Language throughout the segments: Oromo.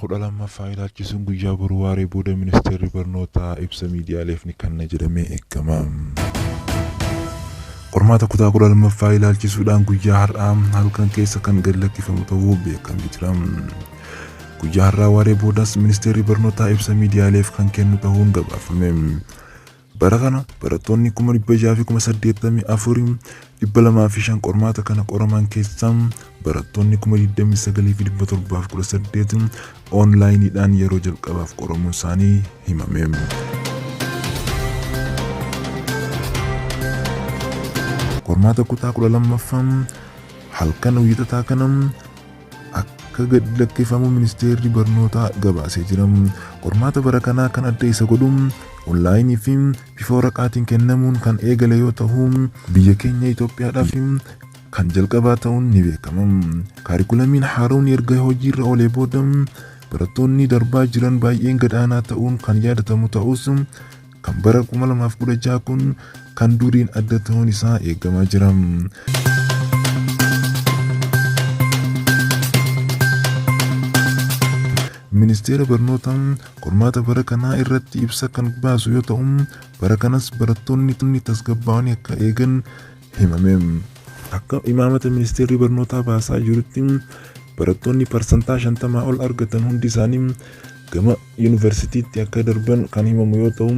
kudha lammaffaa ilaalchisuun guyyaa boruu waaree booda ministeerri barnootaa ibsa miidiyaaleef ni kenna jedhamee eegama. Qormaata kutaa kudha lammaffaa ilaalchisuudhaan guyyaa har'aa halkan keessa kan gad lakkifamu ta'uu beekamee jira. Guyyaa har'aa waaree boodas ministeerri barnootaa ibsa miidiyaaleef kan kennu ta'uun gabaafame. Bara kana barattoonni 684,205 qormaata kana qoraman keessaa barattoonni 29,718 onlaayiniidhaan yeroo jalqabaaf qoramuun isaanii himame. Qormaata kutaa 12ffaan halkan wiixataa kana akka gad lakkifamu ministeerri barnootaa gabaasee jira. Qormaata bara kanaa kan adda isa godhu onlaayinii fi bifa waraqaatiin kennamuun kan eegale yoo ta'u biyya keenya Itoophiyaadhaaf kan jalqabaa ta'uun ni beekama. Kaarikulamiin haarawni erga hojiirra oolee booda barattoonni darbaa jiran baay'een gadaanaa ta'uun kan yaadatamu ta'us kan bara 2016 kun kan duriin adda ta'uun isaa eegamaa jira. Ministeera barnootaa qormaata bara kanaa irratti ibsa kan baasu yoo ta'u bara kanas barattoonni tasgabbaa'anii akka eegan himame. Akka imaamata ministeerri barnootaa baasaa jirutti barattoonni parsantaa 50 ol argatan hundi isaanii gama yuunivarsiitiitti akka darban kan himamu yoo ta'u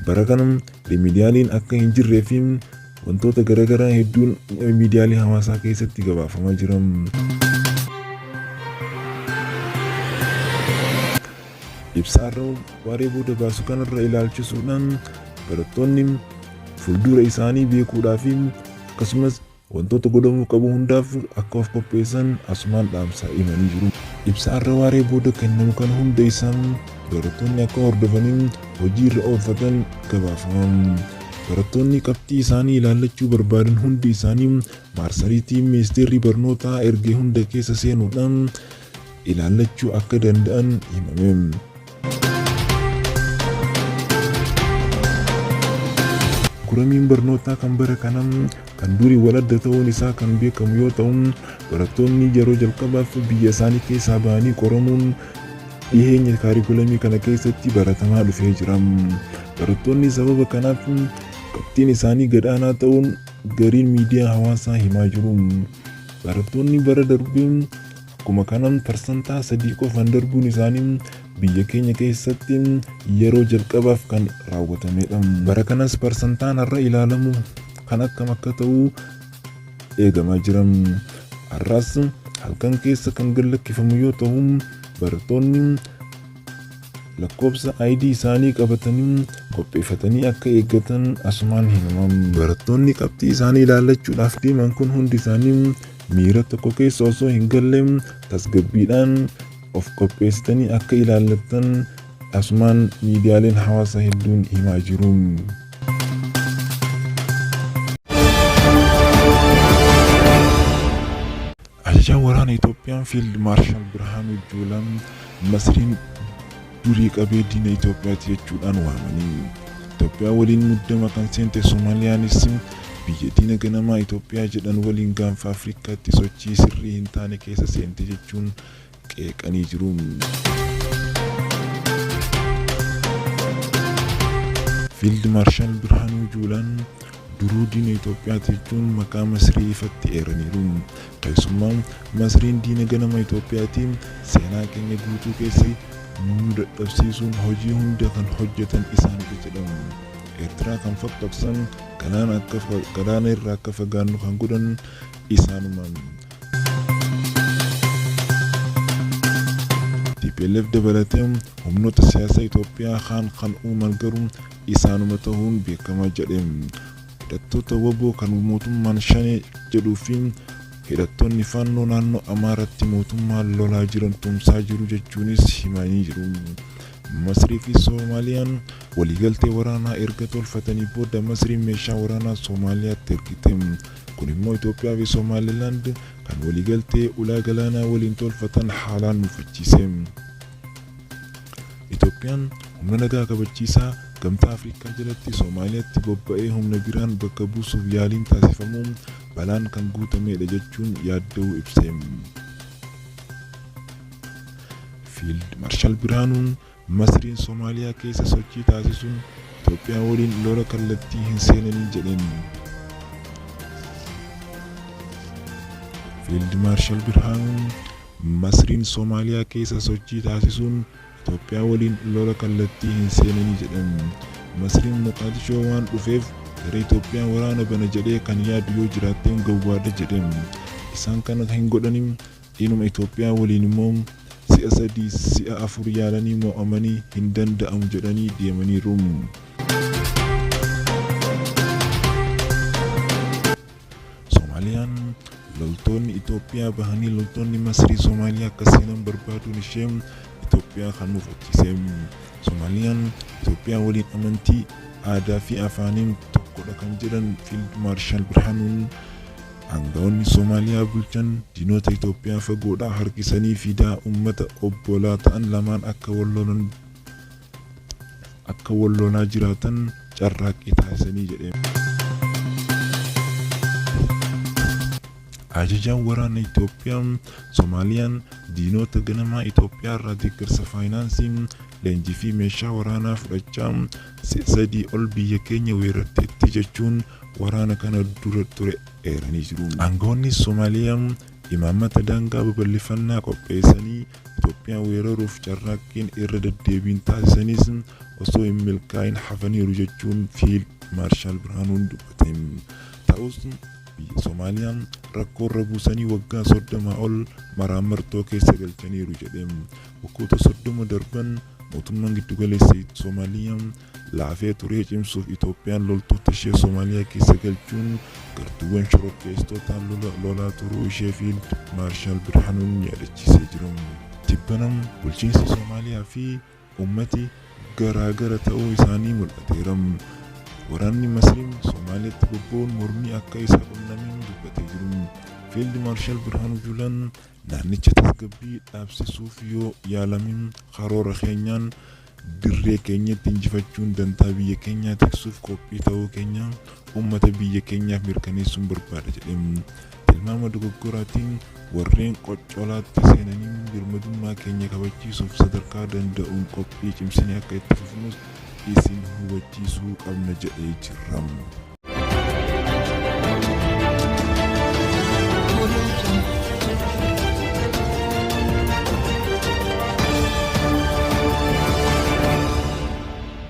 bara kana miidiyaaliin akka hin jirree fi wantoota garaagaraa hedduun miidiyaalee hawaasaa keessatti gabaafamaa jira. Ibsaarra waaree booda baasu kanarra ilaalchisuudhaan barattoonni fuuldura isaanii beekuudhaaf akkasumas wantoota godhamuu qabu hundaaf akka of qopheessan asumaan dhaamsaa himanii jiru. Ibsaarra waaree booda kennamu kan hunda isaan barattoonni akka hordofanii hojiirra oolfatan gabaafaman. Barattoonni qabxii isaanii ilaallachuu barbaadan hundi isaanii maarsariitii ministeerri barnootaa ergee hunda keessa seenuudhaan ilaallachuu akka danda'an himame. Guramiin barnootaa kan bara kanaa kan durii wal adda ta'uun isaa kan beekamu yoo ta'u barattoonni yeroo jalqabaaf biyya isaanii keessaa ba'anii qoramuun dhiheenya kaarikulamii kana keessatti baratamaa dhufee jira. Barattoonni sababa kanaaf qabxiin isaanii gadaanaa ta'uun gariin miidiyaa hawaasaa himaa jiru. Barattoonni bara darbee akkuma kanaan parsantaa 3 qofaan darbuun isaanii biyya keenya keessatti yeroo jalqabaaf kan raawwatamedha. Bara kanas parsantaan har'a ilaalamu kan akkam akka ta'u eegamaa jira. Har'aas halkan keessa kan gad lakkifamu yoo ta'u barattoonni lakkoofsa ID isaanii qabatanii qopheeffatanii akka eeggatan asumaan himamu. Barattoonni qabxii isaanii ilaallachuudhaaf deeman kun hundi isaanii miira tokko keessa osoo hin galle tasgabbiidhaan of qopheessitanii akka ilaallatan asumaan miidiyaaleen hawaasaa hedduun himaa jiru. Ajajaan waraana Itoophiyaa Fiild Maarshaal Birhaanuu Juulaan Masriin durii qabee diina Itoophiyaati jechuudhaan waamanii Itoophiyaa waliin muddama kan seente Soomaaliyaanis biyya diina ganamaa Itoophiyaa jedhan waliin gaanfa Afrikaatti sochii sirrii hin taane keessa seente jechuun qeeqanii jiru. Fiild Maarshaal Birhaanuu Juulaan duruu diina Itoophiyaati jechuun maqaa Masrii ifatti eeraniiru. Keessumaa Masriin diina ganama Itoophiyaatiin seenaa keenya guutuu keessi nu dadhabsiisuun hojii hunda kan hojjetan isaanidha jedhamu. Eertiraa kan faqqabsan galaana irraa akka fagaannu kan godhan isaanuma. TPLF dabalatee humnoota siyaasaa Itoophiyaa kan uuman garuu isaanuma ta'uun beekamaa jedhe. Hidhattoota waboo kan mootummaan shanee jedhuu fi hidhattoonni fannoo naannoo Amaaraatti mootummaan lolaa jiran tumsaa jiru jechuunis himanii jiru. Masrii fi Soomaaliyaan waliigaltee waraanaa erga tolfatanii booda Masriin meeshaa waraanaa Soomaaliyaatti ergite. Kun immoo Itoophiyaa fi Soomaalilaand kan waliigaltee ulaa galaanaa waliin tolfatan haalaan nufachiise. Itoophiyaan humna nagaa kabachiisaa gamtaa Afrikaa jalatti Soomaaliyaatti bobba'ee humna biraan bakka buusuuf yaaliin taasifamuun balaan kan guutamedha jechuun yaadda'uu ibse. Fiild Maarshaal Birhaanuun Masriin Soomaaliyaa keessa sochii taasisuun Itoophiyaa waliin lola kallattii hin seenanii jedheen. Fiild Maarshaal Birhaanuun Masriin Soomaaliyaa keessa sochii taasisuun Itoophiyaa waliin lola kallattii hin seenanii jedhan. Masriin Moqaadishoo waan dhufeef gara Itoophiyaa waraana bana jedhee kan yaadu yoo jiraatteen gowwaadha jedhan. Isaan kana hin godhanin inuma Itoophiyaa waliin immoo si'a 3 si'a 4 yaalanii mo'amanii hin danda'amu jedhanii deemaniiru. Soomaaliyaan loltoonni Itoophiyaa bahanii loltoonni Masrii Soomaaliyaa akka seenan barbaaduun ishee Itoophiyaa kan mufachiise. Soomaaliyaan Itoophiyaa waliin amantii, aadaa fi afaaniin tokkodha kan jedhan Fiild Maarshaal Birhaanuun aangawoonni Soomaaliyaa bulchan diinota Itoophiyaa fagoodhaa harkisanii fidaa uummata obbolaa ta'an lamaan akka wal lolaa jiraatan carraaqqii taasisanii jedhe. Ajajaan waraana Itoophiyaa Soomaaliyaan diinota ganamaa Itoophiyaa irraa deeggarsa faayinaansii, leenjii fi meeshaa waraanaa fudhachaa si'a 3 ol biyya keenya weerarteetti jechuun waraana kana dura ture eeranii jiru. Aangawoonni Soomaaliyaa imaammata daangaa babal'ifannaa qopheessanii Itoophiyaa weeraruuf carraaqqiin irra deddeebiin taasisanis osoo hin milkaa'in hafaniiru jechuun Fiild Maarshaal Birhaanuun dubbate. Ta'us biyya Soomaaliyaan rakkoorra buusanii waggaa 30 ol maraamartoo keessa galchaniiru jedhe. Waggoota 30 darban mootummaan giddugaleessa Soomaaliyaa laafee turee cimsuuf Itoophiyaan loltoota ishee Soomaaliyaa keessa galchuun gartuuwwan shororkeessitootaan lolaa turuu ishee Fiild Maarshaal Birhaanuun yaadachiisee jiru. Tibbanam bulchiinsi Soomaaliyaa fi uummati garaagara ta'uu isaanii mul'ateera. Waraanni Masriin Soomaaliyaatti bobba'uun mormii akka isa qunnameen dubbatee jiru. Fiild Maarshaal Birhaanuu Juulaan naannicha tasgabbii dhaabsisuuf yoo yaalamin karoora keenyaan dirree keenyatti injifachuun dantaa biyya keenyaa tiksuuf qophii ta'uu keenya uummata biyya keenyaaf mirkaneessuun barbaada jedhe. Tilmaama dogoggoraatiin warreen qoccolaatti seenanii birmadummaa keenya kabachiisuuf sadarkaa danda'uun qophii cimsinee akka itti fufnus isin hubachiisuu qabna jedhee jira.